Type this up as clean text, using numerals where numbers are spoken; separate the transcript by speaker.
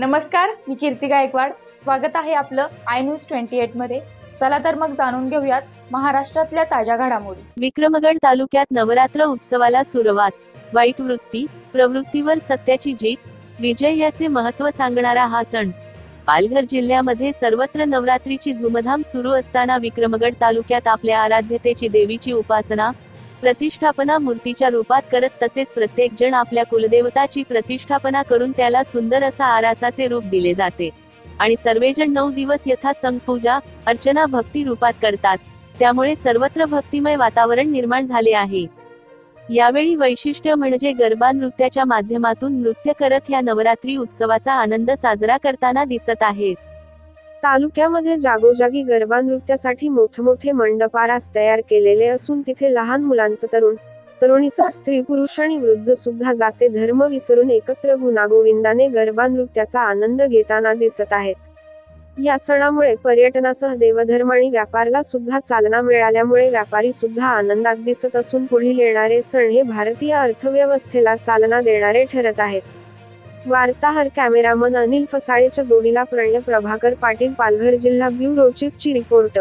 Speaker 1: नमस्कार, मी कीर्ती गायकवाड. स्वागत आहे आपलं आय न्यूज 28 मध्ये. चला तर मग जाणून घेऊयात महाराष्ट्रातल्या ताज्या घडामोडी.
Speaker 2: विक्रमगड तालुक्यात नवरात्र उत्सवाला सुरुवात. वाईट वृत्ती प्रवृत्तीवर सत्याची जीत, विजय याचे महत्त्व सांगणारा हा सण. पालघर जिल्ह्यामध्ये सर्वत्र नवरात्रीची धूमधाम सुरू असताना विक्रमगड तालुक्यात आपल्या आराध्यतेची देवीची उपासना प्रतिष्ठापना मूर्तीच्या रूपात करत तसेच प्रत्येक जण आपल्या कुलदेवताची प्रतिष्ठापना करून त्याला सुंदर असा आरासाचे रूप दिले जाते आणि सर्वजण 9 दिवस यथासंग पूजा अर्चना भक्ती रूपात करतात. त्यामुळे सर्वत्र भक्तिमय वातावरण निर्माण झाले आहे. यावेळी वैशिष्ट्य म्हणजे गरबा नृत्याच्या माध्यमातून नृत्य करत या नवरात्री उत्सवाचा आनंद साजरा करताना दिसत आहेत.
Speaker 3: तालुक्यामध्ये जागोजागी गरबा नृत्यासाठी मोठमोठे मंडप आरास तयार केलेले असून तिथे लहान मुलांचं तरुणीसह स्त्री पुरुष आणि वृद्ध सुद्धा जाते धर्म विसरून एकत्र गुणागोविंदाने गरबा नृत्याचा आनंद घेताना दिसत आहेत. या सणामुळे पर्यटनासह देवधर्म आणि व्यापाराला सुद्धा चालना मिळाल्यामुळे व्यापारी सुद्धा आनंदात दिसत असून पुढील येणारे सण हे भारतीय अर्थव्यवस्थेला चालना देणारे ठरत आहेत. वार्ताहर कॅमेरामन अनिल फसाळेच्या जोडीला प्रणय प्रभाकर पाटील, पालघर जिल्हा ब्युरो चीफ ची रिपोर्ट.